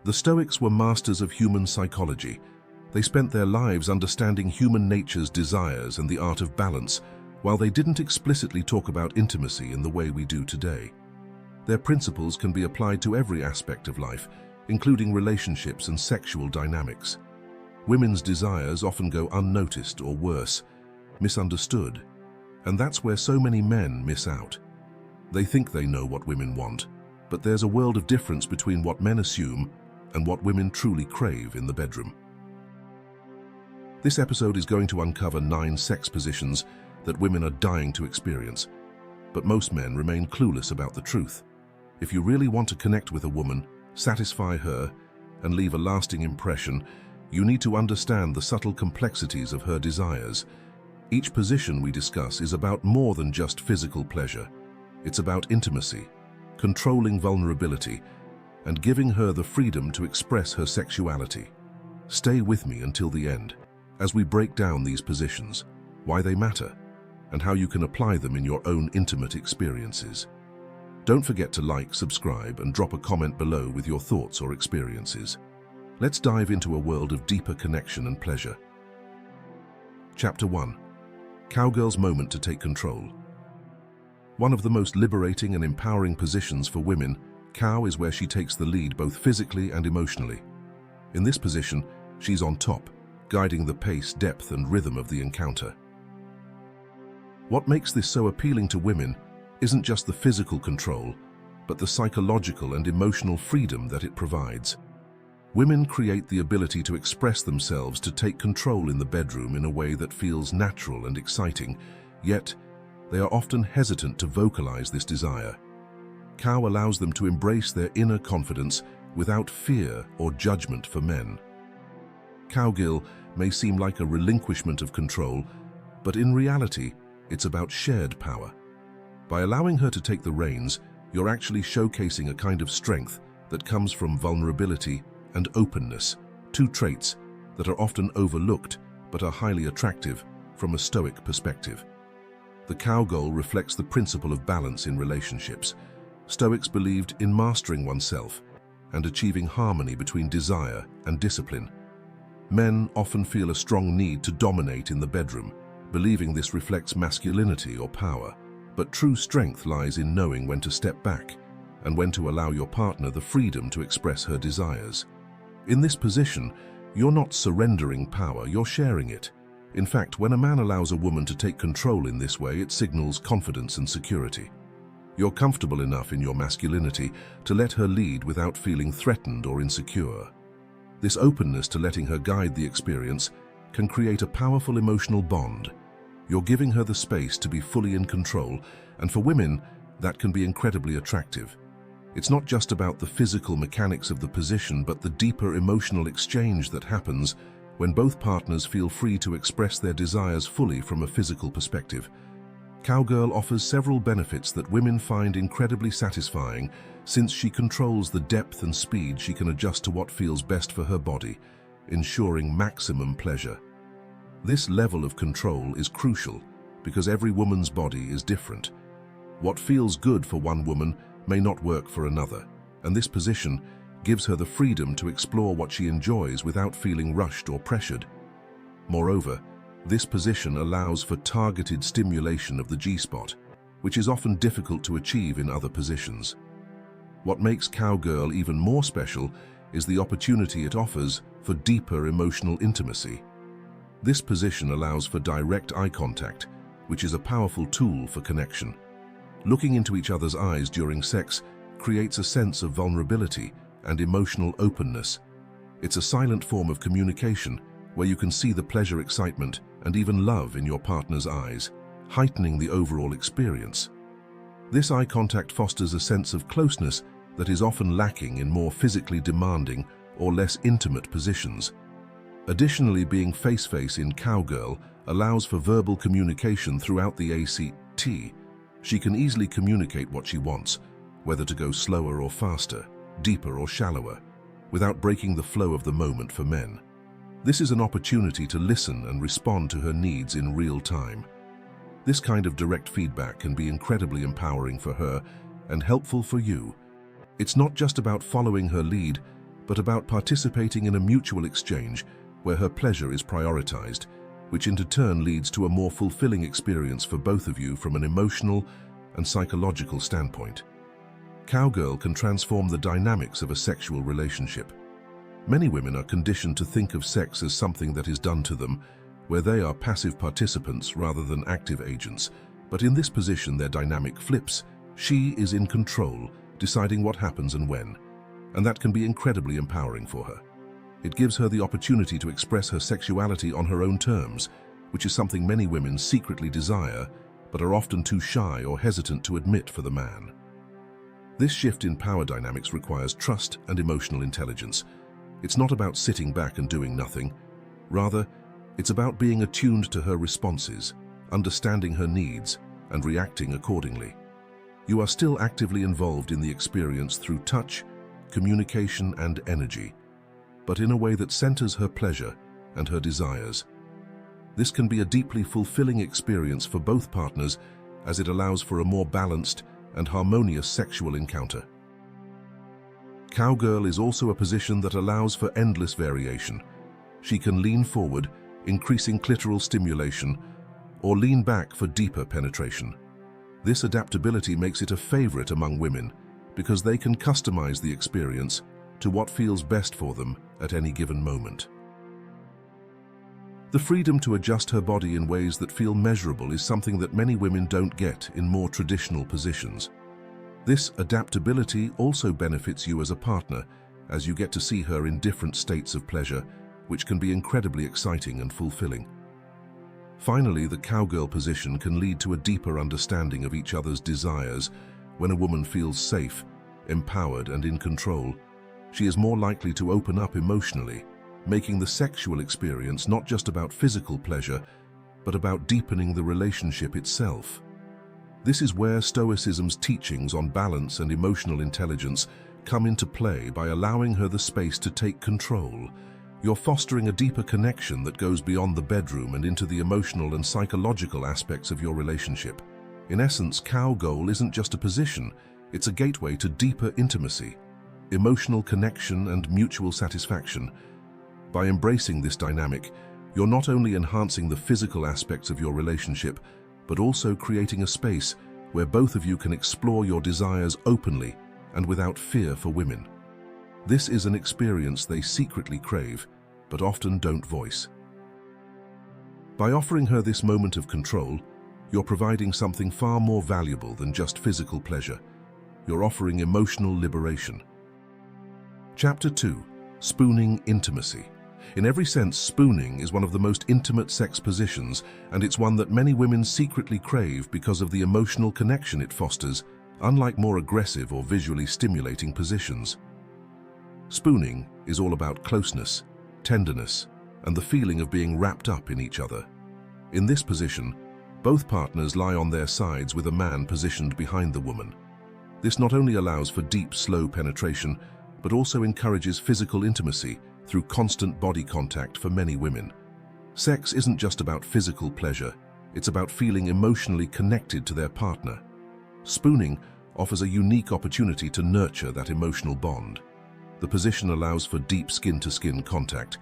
The Stoics were masters of human psychology. They spent their lives understanding human nature's desires and the art of balance, while they didn't explicitly talk about intimacy in the way we do today. Their principles can be applied to every aspect of life, including relationships and sexual dynamics. Women's desires often go unnoticed or worse, misunderstood, and that's where so many men miss out. They think they know what women want, but there's a world of difference between what men assume and what women truly crave in the bedroom. This episode is going to uncover 9 sex positions that women are dying to experience, but most men remain clueless about the truth. If you really want to connect with a woman, satisfy her, and leave a lasting impression, you need to understand the subtle complexities of her desires. Each position we discuss is about more than just physical pleasure. It's about intimacy, controlling vulnerability, and giving her the freedom to express her sexuality. Stay with me until the end, as we break down these positions, why they matter, and how you can apply them in your own intimate experiences. Don't forget to like, subscribe, and drop a comment below with your thoughts or experiences. Let's dive into a world of deeper connection and pleasure. Chapter 1. Cowgirl's moment to take control. One of the most liberating and empowering positions for women, cow is where she takes the lead both physically and emotionally. In this position, she's on top, guiding the pace, depth, and rhythm of the encounter. What makes this so appealing to women isn't just the physical control, but the psychological and emotional freedom that it provides. Women create the ability to express themselves, to take control in the bedroom in a way that feels natural and exciting, yet they are often hesitant to vocalize this desire. Cow allows them to embrace their inner confidence without fear or judgment for men. Cowgirl may seem like a relinquishment of control, but in reality, it's about shared power. By allowing her to take the reins, you're actually showcasing a kind of strength that comes from vulnerability and openness, 2 traits that are often overlooked but are highly attractive from a Stoic perspective. The cowgirl reflects the principle of balance in relationships. Stoics believed in mastering oneself and achieving harmony between desire and discipline. Men often feel a strong need to dominate in the bedroom, believing this reflects masculinity or power, but true strength lies in knowing when to step back and when to allow your partner the freedom to express her desires. In this position, you're not surrendering power, you're sharing it. In fact, when a man allows a woman to take control in this way, it signals confidence and security. You're comfortable enough in your masculinity to let her lead without feeling threatened or insecure. This openness to letting her guide the experience can create a powerful emotional bond. You're giving her the space to be fully in control, and for women, that can be incredibly attractive. It's not just about the physical mechanics of the position, but the deeper emotional exchange that happens when both partners feel free to express their desires fully from a physical perspective. Cowgirl offers several benefits that women find incredibly satisfying, since she controls the depth and speed. She can adjust to what feels best for her body, ensuring maximum pleasure. This level of control is crucial because every woman's body is different. What feels good for one woman may not work for another, and this position gives her the freedom to explore what she enjoys without feeling rushed or pressured. Moreover, this position allows for targeted stimulation of the G-spot, which is often difficult to achieve in other positions. What makes Cowgirl even more special is the opportunity it offers for deeper emotional intimacy. This position allows for direct eye contact, which is a powerful tool for connection. Looking into each other's eyes during sex creates a sense of vulnerability and emotional openness. It's a silent form of communication where you can see the pleasure, excitement, and even love in your partner's eyes, heightening the overall experience. This eye contact fosters a sense of closeness that is often lacking in more physically demanding or less intimate positions. Additionally, being face-to-face in Cowgirl allows for verbal communication throughout the ACT. She can easily communicate what she wants, whether to go slower or faster, deeper or shallower, without breaking the flow of the moment for men. This is an opportunity to listen and respond to her needs in real time. This kind of direct feedback can be incredibly empowering for her and helpful for you. It's not just about following her lead, but about participating in a mutual exchange where her pleasure is prioritized, which in turn leads to a more fulfilling experience for both of you from an emotional and psychological standpoint. Cowgirl can transform the dynamics of a sexual relationship. Many women are conditioned to think of sex as something that is done to them, where they are passive participants rather than active agents. But in this position, their dynamic flips. She is in control, deciding what happens and when, and that can be incredibly empowering for her. It gives her the opportunity to express her sexuality on her own terms, which is something many women secretly desire, but are often too shy or hesitant to admit for the man. This shift in power dynamics requires trust and emotional intelligence. It's not about sitting back and doing nothing. Rather, it's about being attuned to her responses, understanding her needs, and reacting accordingly. You are still actively involved in the experience through touch, communication, and energy, but in a way that centers her pleasure and her desires. This can be a deeply fulfilling experience for both partners, as it allows for a more balanced and harmonious sexual encounter. Cowgirl is also a position that allows for endless variation. She can lean forward, increasing clitoral stimulation, or lean back for deeper penetration. This adaptability makes it a favorite among women because they can customize the experience to what feels best for them at any given moment. The freedom to adjust her body in ways that feel measurable is something that many women don't get in more traditional positions. This adaptability also benefits you as a partner, as you get to see her in different states of pleasure, which can be incredibly exciting and fulfilling. Finally, the cowgirl position can lead to a deeper understanding of each other's desires. When a woman feels safe, empowered, and in control, she is more likely to open up emotionally, making the sexual experience not just about physical pleasure, but about deepening the relationship itself. This is where Stoicism's teachings on balance and emotional intelligence come into play. By allowing her the space to take control, you're fostering a deeper connection that goes beyond the bedroom and into the emotional and psychological aspects of your relationship. In essence, cowgirl isn't just a position, it's a gateway to deeper intimacy, emotional connection, and mutual satisfaction. By embracing this dynamic, you're not only enhancing the physical aspects of your relationship, but also creating a space where both of you can explore your desires openly and without fear for women. This is an experience they secretly crave, but often don't voice. By offering her this moment of control, you're providing something far more valuable than just physical pleasure. You're offering emotional liberation. Chapter 2. Spooning intimacy. In every sense, spooning is one of the most intimate sex positions, and it's one that many women secretly crave because of the emotional connection it fosters, unlike more aggressive or visually stimulating positions. Spooning is all about closeness, tenderness, and the feeling of being wrapped up in each other. In this position, both partners lie on their sides with a man positioned behind the woman. This not only allows for deep, slow penetration, but also encourages physical intimacy through constant body contact for many women. Sex isn't just about physical pleasure, it's about feeling emotionally connected to their partner. Spooning offers a unique opportunity to nurture that emotional bond. The position allows for deep skin-to-skin contact,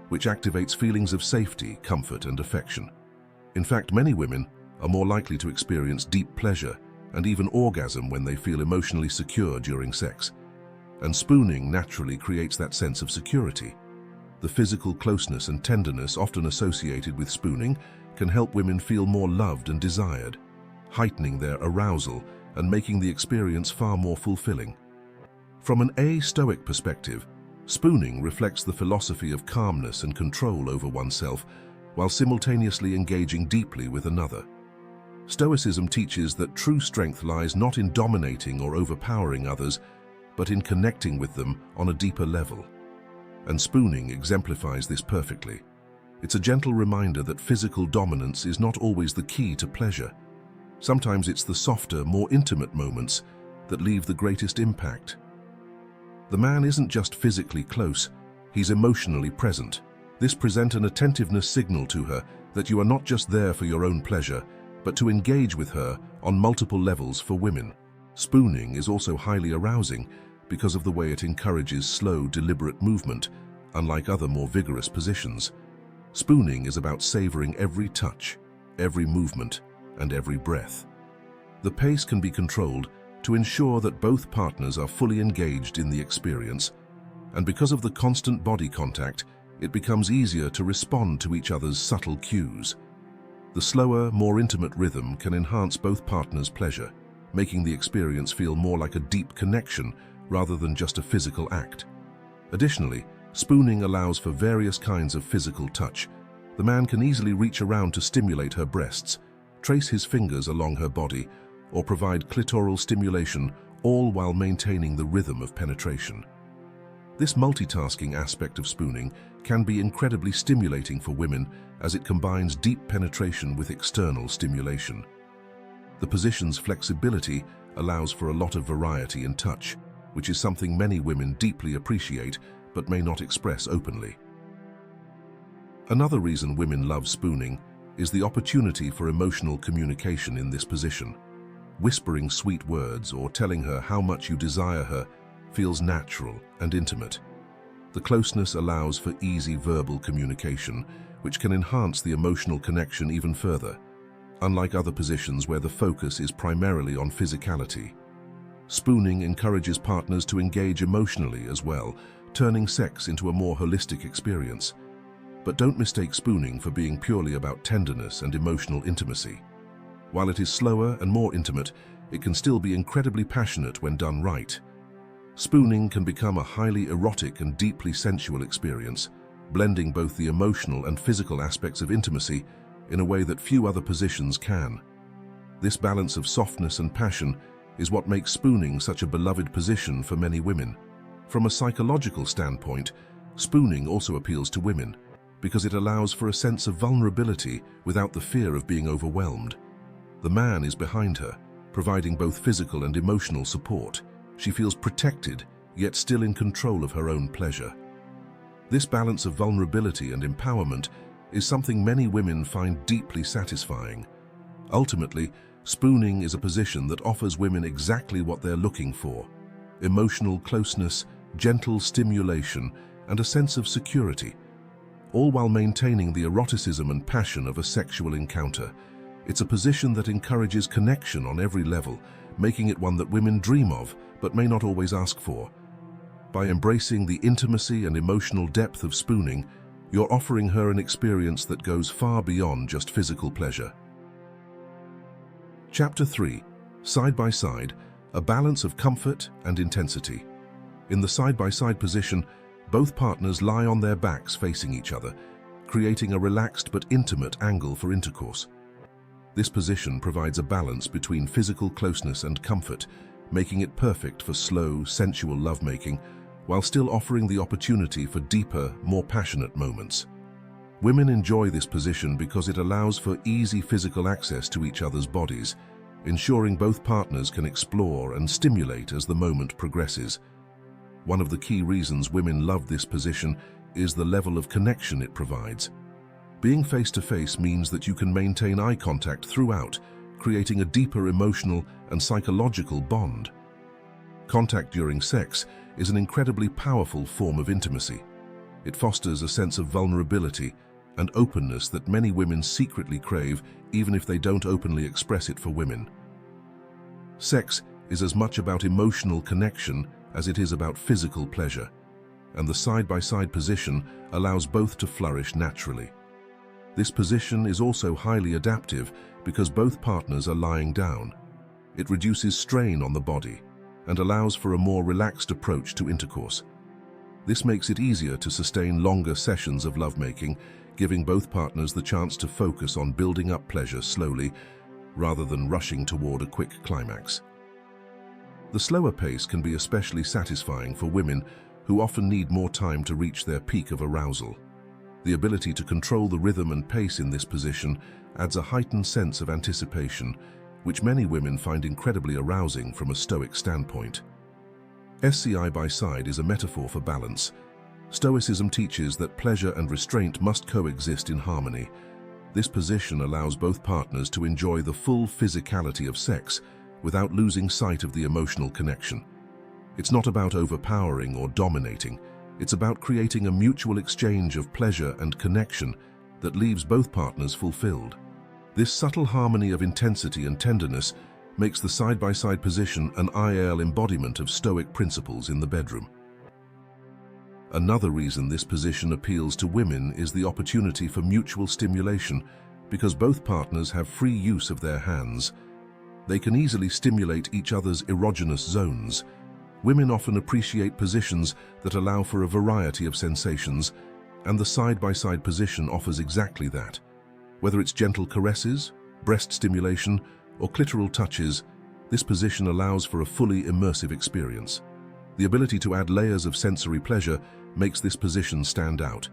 which activates feelings of safety, comfort, and affection. In fact, many women are more likely to experience deep pleasure and even orgasm when they feel emotionally secure during sex. And spooning naturally creates that sense of security. The physical closeness and tenderness often associated with spooning can help women feel more loved and desired, heightening their arousal and making the experience far more fulfilling. From an Stoic perspective, spooning reflects the philosophy of calmness and control over oneself, while simultaneously engaging deeply with another. Stoicism teaches that true strength lies not in dominating or overpowering others, but in connecting with them on a deeper level. And spooning exemplifies this perfectly. It's a gentle reminder that physical dominance is not always the key to pleasure. Sometimes it's the softer, more intimate moments that leave the greatest impact. The man isn't just physically close, he's emotionally present. This presents an attentiveness signal to her that you are not just there for your own pleasure, but to engage with her on multiple levels. For women, spooning is also highly arousing because of the way it encourages slow, deliberate movement, unlike other more vigorous positions. Spooning is about savoring every touch, every movement, and every breath. The pace can be controlled to ensure that both partners are fully engaged in the experience, and because of the constant body contact, it becomes easier to respond to each other's subtle cues. The slower, more intimate rhythm can enhance both partners' pleasure, making the experience feel more like a deep connection rather than just a physical act. Additionally, spooning allows for various kinds of physical touch. The man can easily reach around to stimulate her breasts, trace his fingers along her body, or provide clitoral stimulation, all while maintaining the rhythm of penetration. This multitasking aspect of spooning can be incredibly stimulating for women as it combines deep penetration with external stimulation. The position's flexibility allows for a lot of variety in touch, which is something many women deeply appreciate but may not express openly. Another reason women love spooning is the opportunity for emotional communication in this position. Whispering sweet words or telling her how much you desire her feels natural and intimate. The closeness allows for easy verbal communication, which can enhance the emotional connection even further, unlike other positions where the focus is primarily on physicality. Spooning encourages partners to engage emotionally as well, turning sex into a more holistic experience. But don't mistake spooning for being purely about tenderness and emotional intimacy. While it is slower and more intimate, it can still be incredibly passionate when done right. Spooning can become a highly erotic and deeply sensual experience, blending both the emotional and physical aspects of intimacy in a way that few other positions can. This balance of softness and passion is what makes spooning such a beloved position for many women. From a psychological standpoint, spooning also appeals to women because it allows for a sense of vulnerability without the fear of being overwhelmed. The man is behind her, providing both physical and emotional support. She feels protected, yet still in control of her own pleasure. This balance of vulnerability and empowerment is something many women find deeply satisfying. Ultimately, spooning is a position that offers women exactly what they're looking for: emotional closeness, gentle stimulation, and a sense of security, all while maintaining the eroticism and passion of a sexual encounter. It's a position that encourages connection on every level, making it one that women dream of but may not always ask for. By embracing the intimacy and emotional depth of spooning, you're offering her an experience that goes far beyond just physical pleasure. Chapter 3. Side by side, a balance of comfort and intensity. In the side-by-side position, both partners lie on their backs facing each other, creating a relaxed but intimate angle for intercourse. This position provides a balance between physical closeness and comfort, making it perfect for slow, sensual lovemaking, while still offering the opportunity for deeper, more passionate moments. Women enjoy this position because it allows for easy physical access to each other's bodies, ensuring both partners can explore and stimulate as the moment progresses. One of the key reasons women love this position is the level of connection it provides. Being face-to-face means that you can maintain eye contact throughout, creating a deeper emotional and psychological bond. Contact during sex is an incredibly powerful form of intimacy. It fosters a sense of vulnerability and openness that many women secretly crave, even if they don't openly express it for women. Sex is as much about emotional connection as it is about physical pleasure, and the side-by-side position allows both to flourish naturally. This position is also highly adaptive because both partners are lying down. It reduces strain on the body and allows for a more relaxed approach to intercourse. This makes it easier to sustain longer sessions of lovemaking, giving both partners the chance to focus on building up pleasure slowly rather than rushing toward a quick climax. The slower pace can be especially satisfying for women who often need more time to reach their peak of arousal. The ability to control the rhythm and pace in this position adds a heightened sense of anticipation, which many women find incredibly arousing from a stoic standpoint. SCI by side is a metaphor for balance. Stoicism teaches that pleasure and restraint must coexist in harmony. This position allows both partners to enjoy the full physicality of sex without losing sight of the emotional connection. It's not about overpowering or dominating. It's about creating a mutual exchange of pleasure and connection that leaves both partners fulfilled. This subtle harmony of intensity and tenderness makes the side-by-side position an ideal embodiment of Stoic principles in the bedroom. Another reason this position appeals to women is the opportunity for mutual stimulation, because both partners have free use of their hands. They can easily stimulate each other's erogenous zones. Women often appreciate positions that allow for a variety of sensations, and the side-by-side position offers exactly that. Whether it's gentle caresses, breast stimulation, or clitoral touches, this position allows for a fully immersive experience. The ability to add layers of sensory pleasure makes this position stand out,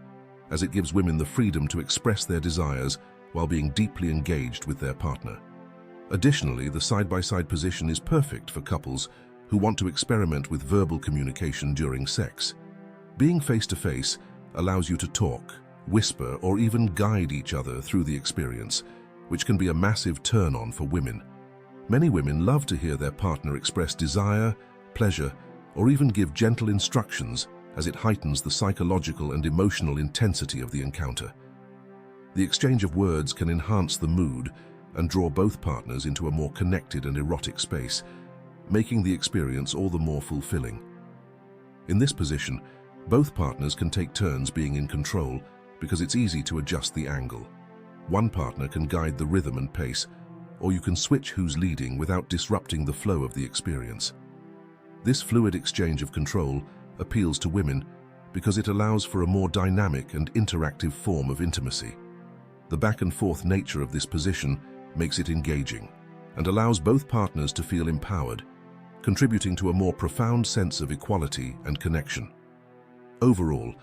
as it gives women the freedom to express their desires while being deeply engaged with their partner. Additionally, the side-by-side position is perfect for couples who want to experiment with verbal communication during sex. Being face-to-face allows you to talk, whisper, or even guide each other through the experience, which can be a massive turn-on for women. Many women love to hear their partner express desire, pleasure, or even give gentle instructions, as it heightens the psychological and emotional intensity of the encounter. The exchange of words can enhance the mood and draw both partners into a more connected and erotic space, making the experience all the more fulfilling. In this position, both partners can take turns being in control because it's easy to adjust the angle. One partner can guide the rhythm and pace, or you can switch who's leading without disrupting the flow of the experience. This fluid exchange of control appeals to women because it allows for a more dynamic and interactive form of intimacy. The back-and-forth nature of this position makes it engaging and allows both partners to feel empowered, contributing to a more profound sense of equality and connection. Overall,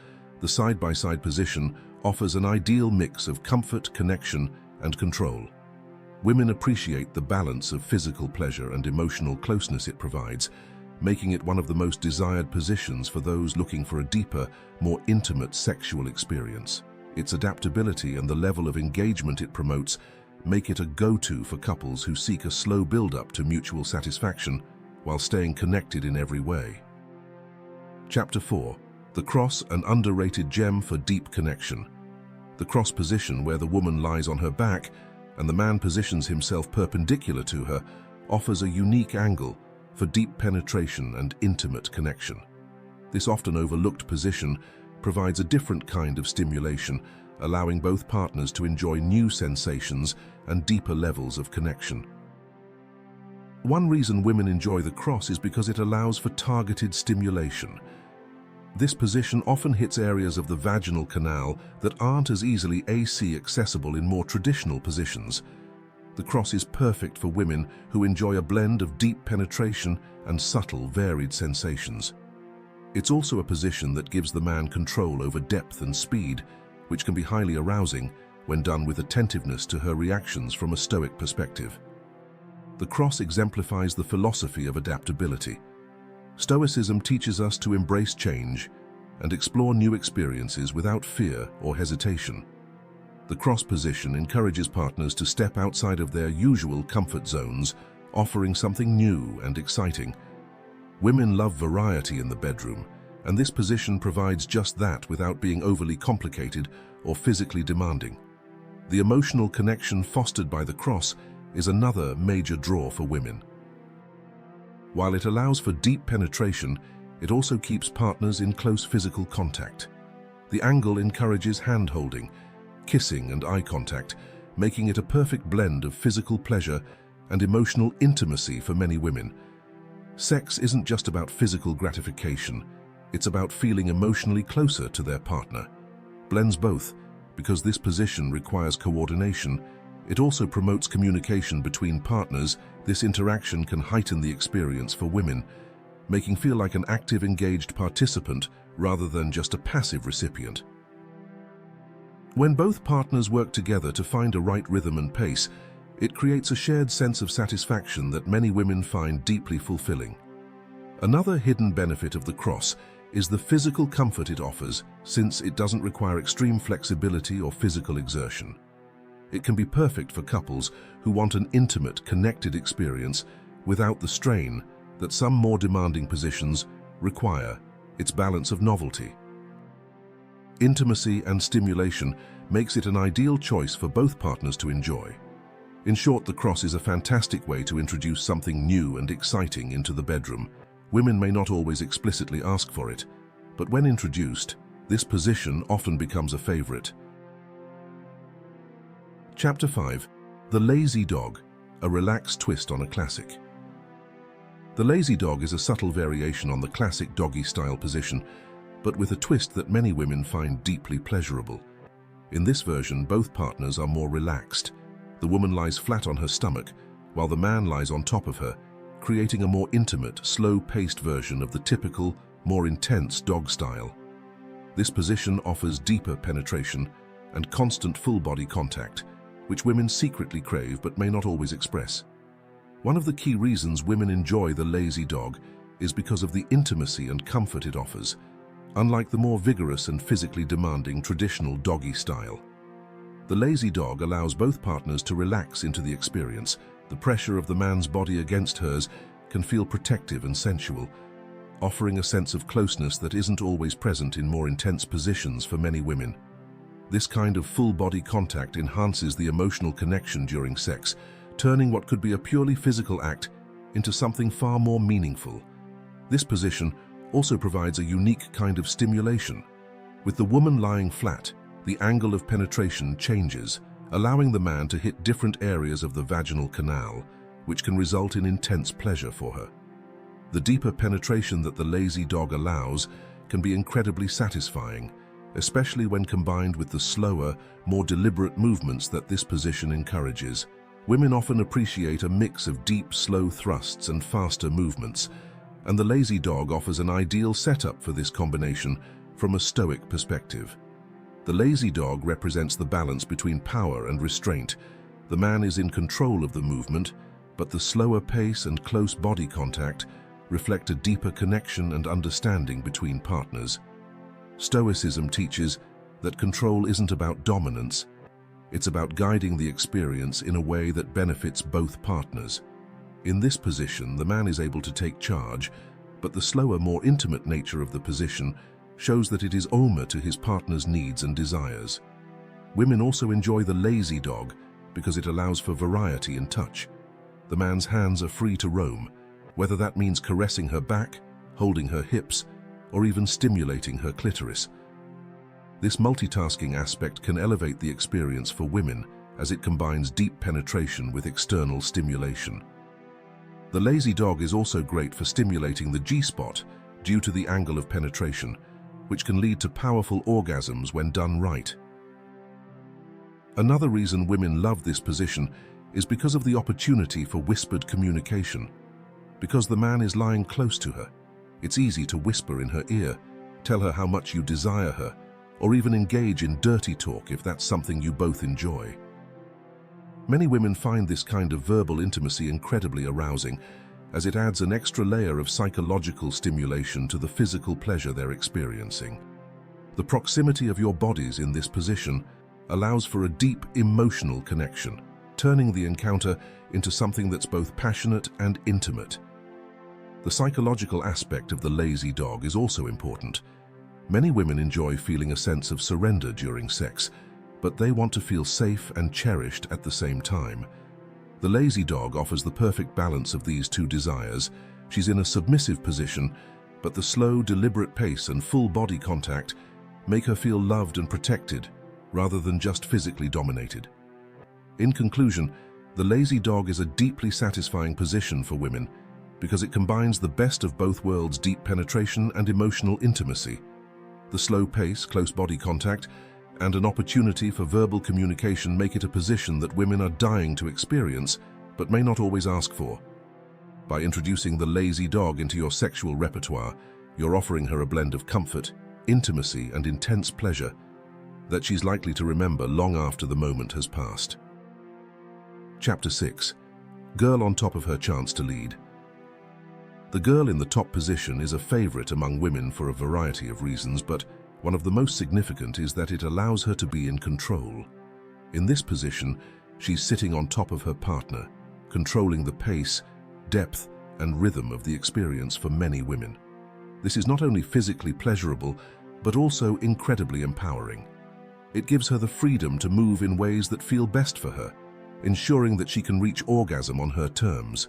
the side-by-side position offers an ideal mix of comfort, connection, and control. Women appreciate the balance of physical pleasure and emotional closeness it provides, making it one of the most desired positions for those looking for a deeper, more intimate sexual experience. Its adaptability and the level of engagement it promotes make it a go-to for couples who seek a slow build-up to mutual satisfaction while staying connected in every way. Chapter 4. The cross, an underrated gem for deep connection. The cross position, where the woman lies on her back and the man positions himself perpendicular to her, offers a unique angle for deep penetration and intimate connection. This often overlooked position provides a different kind of stimulation, allowing both partners to enjoy new sensations and deeper levels of connection. One reason women enjoy the cross is because it allows for targeted stimulation. This position often hits areas of the vaginal canal that aren't as easily AC accessible in more traditional positions. The cross is perfect for women who enjoy a blend of deep penetration and subtle, varied sensations. It's also a position that gives the man control over depth and speed, which can be highly arousing when done with attentiveness to her reactions from a Stoic perspective. The cross exemplifies the philosophy of adaptability. Stoicism teaches us to embrace change and explore new experiences without fear or hesitation. The cross position encourages partners to step outside of their usual comfort zones, offering something new and exciting. Women love variety in the bedroom, and this position provides just that without being overly complicated or physically demanding. The emotional connection fostered by the cross is another major draw for women. While it allows for deep penetration, it also keeps partners in close physical contact. The angle encourages hand-holding, kissing, and eye contact, making it a perfect blend of physical pleasure and emotional intimacy for many women. Sex isn't just about physical gratification, it's about feeling emotionally closer to their partner. Blends both, because this position requires coordination. It also promotes communication between partners. This interaction can heighten the experience for women, making feel like an active, engaged participant rather than just a passive recipient. When both partners work together to find a right rhythm and pace, it creates a shared sense of satisfaction that many women find deeply fulfilling. Another hidden benefit of the cross is the physical comfort it offers, since it doesn't require extreme flexibility or physical exertion. It can be perfect for couples who want an intimate, connected experience without the strain that some more demanding positions require its balance of novelty. Intimacy and stimulation makes it an ideal choice for both partners to enjoy. In short, the cross is a fantastic way to introduce something new and exciting into the bedroom. Women may not always explicitly ask for it, but when introduced, this position often becomes a favorite. Chapter 5. The Lazy Dog, a relaxed twist on a classic. The lazy dog is a subtle variation on the classic doggy-style position, but with a twist that many women find deeply pleasurable. In this version, both partners are more relaxed. The woman lies flat on her stomach, while the man lies on top of her, creating a more intimate, slow-paced version of the typical, more intense dog style. This position offers deeper penetration and constant full-body contact, which women secretly crave but may not always express. One of the key reasons women enjoy the lazy dog is because of the intimacy and comfort it offers, unlike the more vigorous and physically demanding traditional doggy style. The lazy dog allows both partners to relax into the experience. The pressure of the man's body against hers can feel protective and sensual, offering a sense of closeness that isn't always present in more intense positions for many women. This kind of full-body contact enhances the emotional connection during sex, turning what could be a purely physical act into something far more meaningful. This position also provides a unique kind of stimulation. With the woman lying flat, the angle of penetration changes, allowing the man to hit different areas of the vaginal canal, which can result in intense pleasure for her. The deeper penetration that the lazy dog allows can be incredibly satisfying, especially when combined with the slower, more deliberate movements that this position encourages. Women often appreciate a mix of deep, slow thrusts and faster movements, and the lazy dog offers an ideal setup for this combination from a stoic perspective. The lazy dog represents the balance between power and restraint. The man is in control of the movement, but the slower pace and close body contact reflect a deeper connection and understanding between partners. Stoicism teaches that control isn't about dominance, it's about guiding the experience in a way that benefits both partners. In this position, the man is able to take charge, but the slower, more intimate nature of the position shows that it is owner to his partner's needs and desires. Women also enjoy the lazy dog because it allows for variety in touch. The man's hands are free to roam, whether that means caressing her back, holding her hips, or even stimulating her clitoris. This multitasking aspect can elevate the experience for women as it combines deep penetration with external stimulation. The lazy dog is also great for stimulating the G-spot due to the angle of penetration, which can lead to powerful orgasms when done right. Another reason women love this position is because of the opportunity for whispered communication. Because the man is lying close to her, it's easy to whisper in her ear, tell her how much you desire her, or even engage in dirty talk if that's something you both enjoy. Many women find this kind of verbal intimacy incredibly arousing, as it adds an extra layer of psychological stimulation to the physical pleasure they're experiencing. The proximity of your bodies in this position allows for a deep emotional connection, turning the encounter into something that's both passionate and intimate. The psychological aspect of the lazy dog is also important. Many women enjoy feeling a sense of surrender during sex, but they want to feel safe and cherished at the same time. The lazy dog offers the perfect balance of these two desires. She's in a submissive position, but the slow, deliberate pace and full body contact make her feel loved and protected, rather than just physically dominated. In conclusion, the lazy dog is a deeply satisfying position for women because it combines the best of both worlds: deep penetration and emotional intimacy. The slow pace, close body contact, and an opportunity for verbal communication make it a position that women are dying to experience, but may not always ask for. By introducing the lazy dog into your sexual repertoire, you're offering her a blend of comfort, intimacy, and intense pleasure that she's likely to remember long after the moment has passed. Chapter 6. Girl on top of her chance to lead. The girl in the top position is a favorite among women for a variety of reasons, but one of the most significant is that it allows her to be in control. In this position, she's sitting on top of her partner, controlling the pace, depth, and rhythm of the experience for many women. This is not only physically pleasurable, but also incredibly empowering. It gives her the freedom to move in ways that feel best for her, ensuring that she can reach orgasm on her terms.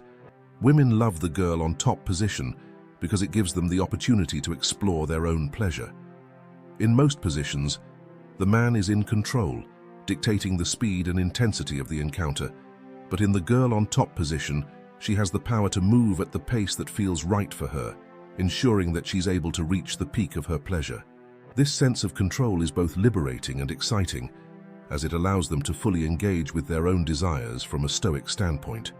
Women love the girl on top position because it gives them the opportunity to explore their own pleasure. In most positions, the man is in control, dictating the speed and intensity of the encounter, but in the girl on top position, she has the power to move at the pace that feels right for her, ensuring that she's able to reach the peak of her pleasure. This sense of control is both liberating and exciting, as it allows them to fully engage with their own desires from a stoic standpoint.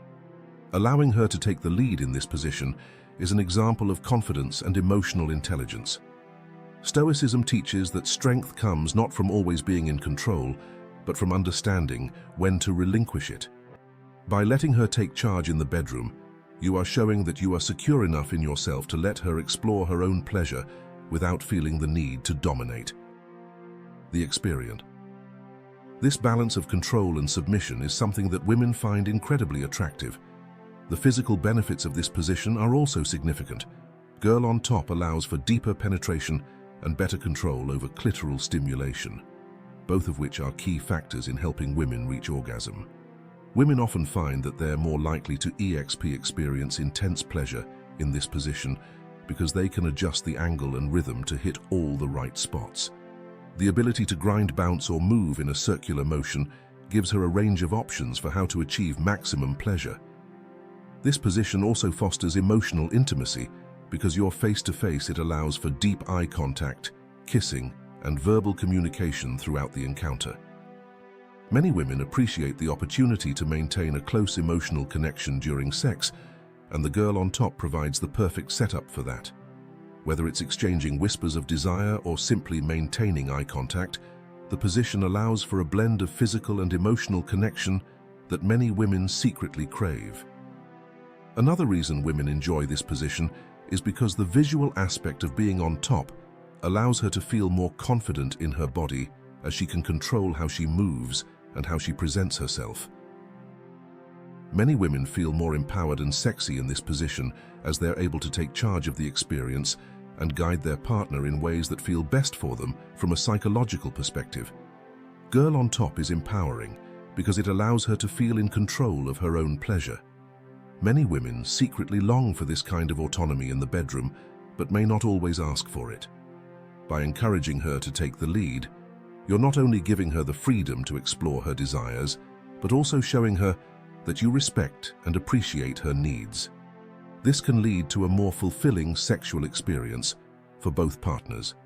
Allowing her to take the lead in this position is an example of confidence and emotional intelligence. Stoicism teaches that strength comes not from always being in control, but from understanding when to relinquish it. By letting her take charge in the bedroom, you are showing that you are secure enough in yourself to let her explore her own pleasure without feeling the need to dominate. The experience. This balance of control and submission is something that women find incredibly attractive. The physical benefits of this position are also significant. Girl on top allows for deeper penetration and better control over clitoral stimulation, both of which are key factors in helping women reach orgasm. Women often find that they're more likely to experience intense pleasure in this position because they can adjust the angle and rhythm to hit all the right spots. The ability to grind, bounce, or move in a circular motion gives her a range of options for how to achieve maximum pleasure. This position also fosters emotional intimacy because you're face-to-face. It allows for deep eye contact, kissing, and verbal communication throughout the encounter. Many women appreciate the opportunity to maintain a close emotional connection during sex, and the girl on top provides the perfect setup for that. Whether it's exchanging whispers of desire or simply maintaining eye contact, the position allows for a blend of physical and emotional connection that many women secretly crave. Another reason women enjoy this position is because the visual aspect of being on top allows her to feel more confident in her body, as she can control how she moves and how she presents herself. Many women feel more empowered and sexy in this position as they're able to take charge of the experience and guide their partner in ways that feel best for them from a psychological perspective. Girl on top is empowering because it allows her to feel in control of her own pleasure. Many women secretly long for this kind of autonomy in the bedroom, but may not always ask for it. By encouraging her to take the lead, you're not only giving her the freedom to explore her desires, but also showing her that you respect and appreciate her needs. This can lead to a more fulfilling sexual experience for both partners.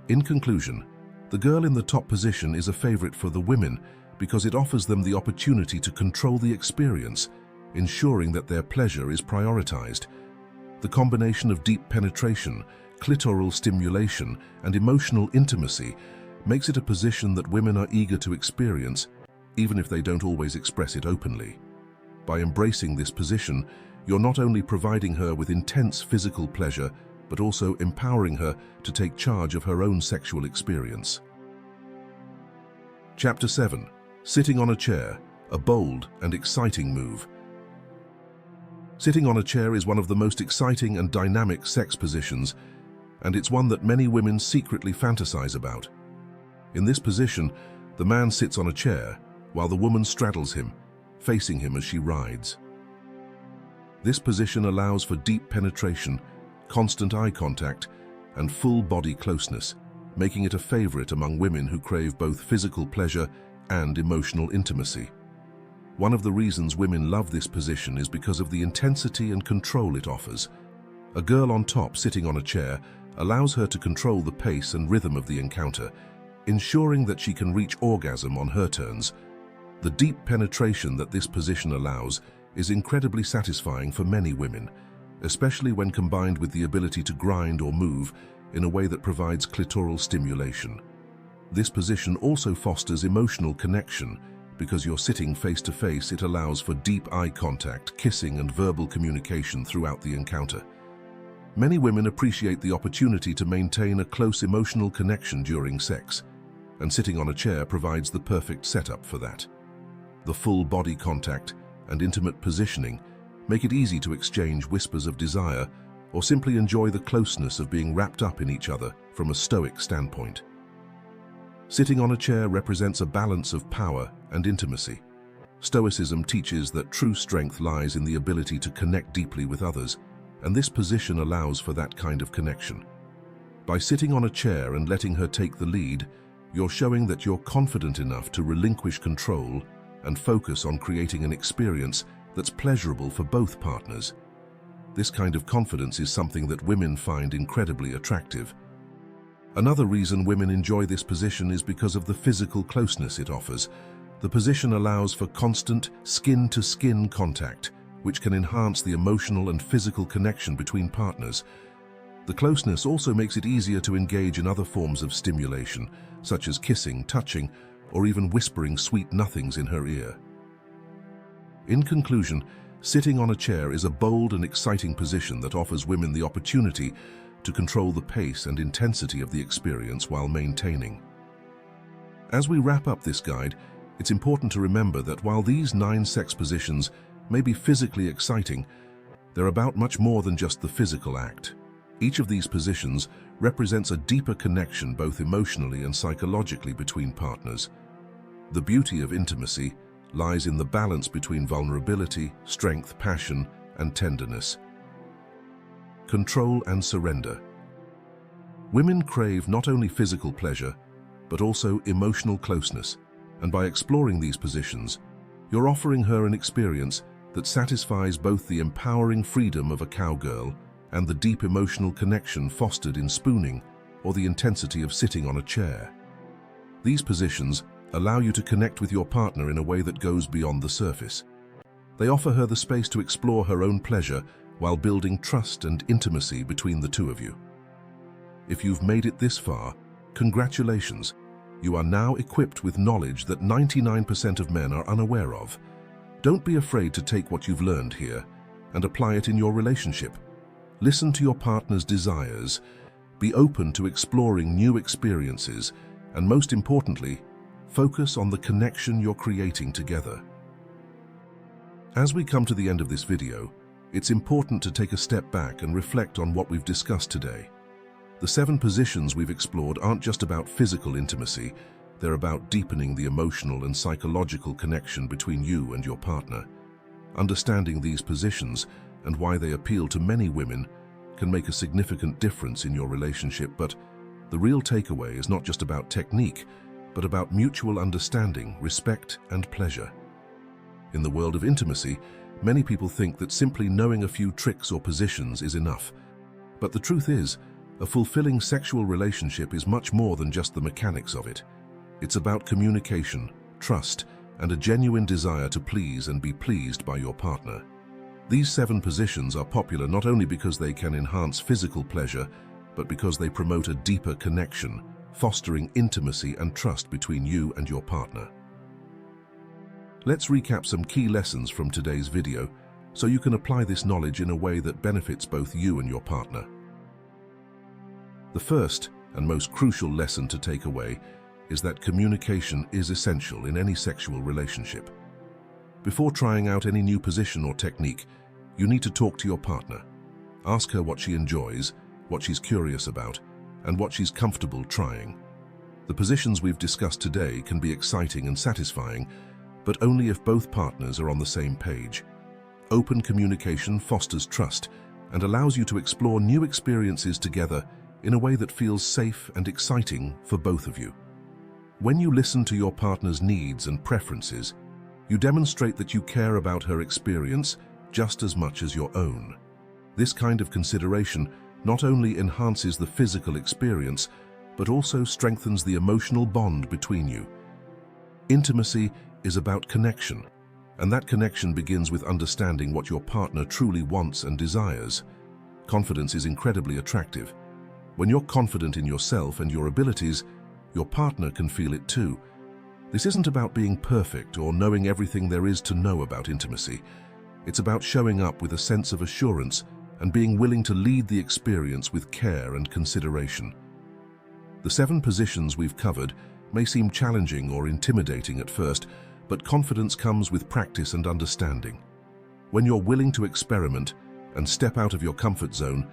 In conclusion, the girl in the top position is a favorite for the women because it offers them the opportunity to control the experience, ensuring that their pleasure is prioritized. The combination of deep penetration, clitoral stimulation, and emotional intimacy makes it a position that women are eager to experience, even if they don't always express it openly. By embracing this position, you're not only providing her with intense physical pleasure, but also empowering her to take charge of her own sexual experience. Chapter 7. Sitting on a chair, a bold and exciting move. Sitting on a chair is one of the most exciting and dynamic sex positions, and it's one that many women secretly fantasize about. In this position, the man sits on a chair, while the woman straddles him, facing him as she rides. This position allows for deep penetration, constant eye contact, and full body closeness, making it a favorite among women who crave both physical pleasure and emotional intimacy. One of the reasons women love this position is because of the intensity and control it offers. A girl on top sitting on a chair allows her to control the pace and rhythm of the encounter, ensuring that she can reach orgasm on her turns. The deep penetration that this position allows is incredibly satisfying for many women, especially when combined with the ability to grind or move in a way that provides clitoral stimulation. This position also fosters emotional connection. Because you're sitting face-to-face, it allows for deep eye contact, kissing, and verbal communication throughout the encounter. Many women appreciate the opportunity to maintain a close emotional connection during sex, and sitting on a chair provides the perfect setup for that. The full body contact and intimate positioning make it easy to exchange whispers of desire or simply enjoy the closeness of being wrapped up in each other from a stoic standpoint. Sitting on a chair represents a balance of power and intimacy. Stoicism teaches that true strength lies in the ability to connect deeply with others, and this position allows for that kind of connection. By sitting on a chair and letting her take the lead, you're showing that you're confident enough to relinquish control and focus on creating an experience that's pleasurable for both partners. This kind of confidence is something that women find incredibly attractive. Another reason women enjoy this position is because of the physical closeness it offers. The position allows for constant skin-to-skin contact, which can enhance the emotional and physical connection between partners. The closeness also makes it easier to engage in other forms of stimulation, such as kissing, touching, or even whispering sweet nothings in her ear. In conclusion, sitting on a chair is a bold and exciting position that offers women the opportunity to control the pace and intensity of the experience while maintaining. As we wrap up this guide, it's important to remember that while these 9 sex positions may be physically exciting, they're about much more than just the physical act. Each of these positions represents a deeper connection both emotionally and psychologically between partners. The beauty of intimacy lies in the balance between vulnerability, strength, passion, and tenderness. Control and surrender. Women crave not only physical pleasure, but also emotional closeness, and by exploring these positions, you're offering her an experience that satisfies both the empowering freedom of a cowgirl and the deep emotional connection fostered in spooning or the intensity of sitting on a chair. These positions allow you to connect with your partner in a way that goes beyond the surface. They offer her the space to explore her own pleasure while building trust and intimacy between the two of you. If you've made it this far, congratulations. You are now equipped with knowledge that 99% of men are unaware of. Don't be afraid to take what you've learned here and apply it in your relationship. Listen to your partner's desires, be open to exploring new experiences, and most importantly, focus on the connection you're creating together. As we come to the end of this video, it's important to take a step back and reflect on what we've discussed today. The 7 positions we've explored aren't just about physical intimacy, they're about deepening the emotional and psychological connection between you and your partner. Understanding these positions and why they appeal to many women can make a significant difference in your relationship, but the real takeaway is not just about technique, but about mutual understanding, respect, and pleasure. In the world of intimacy, many people think that simply knowing a few tricks or positions is enough. But the truth is, a fulfilling sexual relationship is much more than just the mechanics of it. It's about communication, trust, and a genuine desire to please and be pleased by your partner. These 7 positions are popular not only because they can enhance physical pleasure, but because they promote a deeper connection, fostering intimacy and trust between you and your partner. Let's recap some key lessons from today's video so you can apply this knowledge in a way that benefits both you and your partner. The first and most crucial lesson to take away is that communication is essential in any sexual relationship. Before trying out any new position or technique, you need to talk to your partner. Ask her what she enjoys, what she's curious about, and what she's comfortable trying. The positions we've discussed today can be exciting and satisfying, but only if both partners are on the same page. Open communication fosters trust and allows you to explore new experiences together in a way that feels safe and exciting for both of you. When you listen to your partner's needs and preferences, you demonstrate that you care about her experience just as much as your own. This kind of consideration not only enhances the physical experience, but also strengthens the emotional bond between you. Intimacy is about connection, and that connection begins with understanding what your partner truly wants and desires. Confidence is incredibly attractive. When you're confident in yourself and your abilities, your partner can feel it too. This isn't about being perfect or knowing everything there is to know about intimacy. It's about showing up with a sense of assurance and being willing to lead the experience with care and consideration. The 7 positions we've covered may seem challenging or intimidating at first, but confidence comes with practice and understanding. When you're willing to experiment and step out of your comfort zone,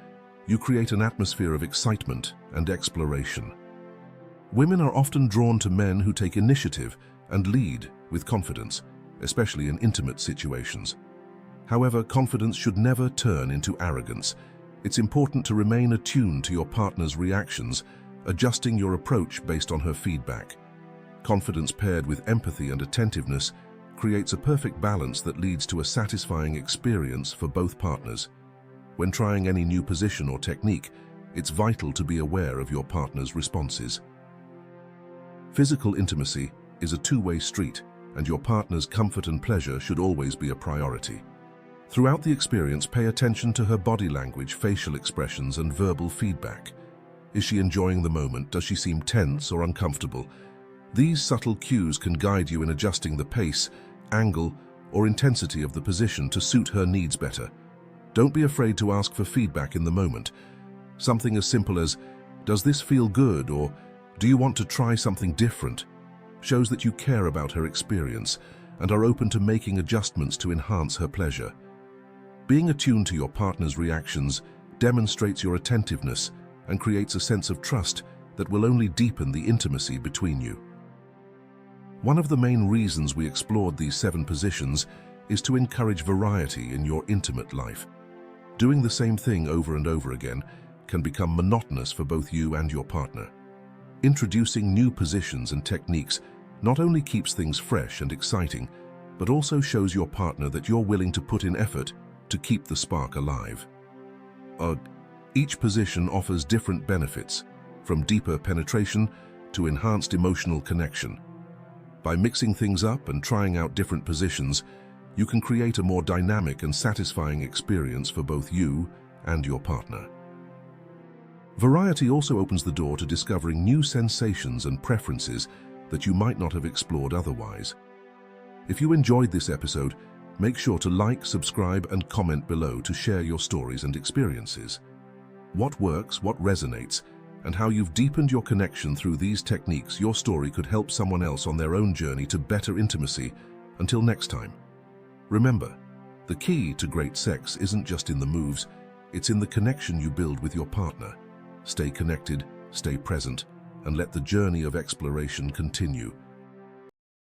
You create an atmosphere of excitement and exploration. Women are often drawn to men who take initiative and lead with confidence, especially in intimate situations. However, confidence should never turn into arrogance. It's important to remain attuned to your partner's reactions, adjusting your approach based on her feedback. Confidence paired with empathy and attentiveness creates a perfect balance that leads to a satisfying experience for both partners. When trying any new position or technique, it's vital to be aware of your partner's responses. Physical intimacy is a two-way street, and your partner's comfort and pleasure should always be a priority. Throughout the experience, pay attention to her body language, facial expressions, and verbal feedback. Is she enjoying the moment? Does she seem tense or uncomfortable? These subtle cues can guide you in adjusting the pace, angle, or intensity of the position to suit her needs better. Don't be afraid to ask for feedback in the moment. Something as simple as, "Does this feel good?" or "Do you want to try something different?" shows that you care about her experience and are open to making adjustments to enhance her pleasure. Being attuned to your partner's reactions demonstrates your attentiveness and creates a sense of trust that will only deepen the intimacy between you. One of the main reasons we explored these 7 positions is to encourage variety in your intimate life. Doing the same thing over and over again can become monotonous for both you and your partner. Introducing new positions and techniques not only keeps things fresh and exciting, but also shows your partner that you're willing to put in effort to keep the spark alive. Each position offers different benefits, from deeper penetration to enhanced emotional connection. By mixing things up and trying out different positions, you can create a more dynamic and satisfying experience for both you and your partner. Variety also opens the door to discovering new sensations and preferences that you might not have explored otherwise. If you enjoyed this episode, make sure to like, subscribe, and comment below to share your stories and experiences. What works, what resonates, and how you've deepened your connection through these techniques. Your story could help someone else on their own journey to better intimacy. Until next time. Remember, the key to great sex isn't just in the moves, it's in the connection you build with your partner. Stay connected, stay present, and let the journey of exploration continue.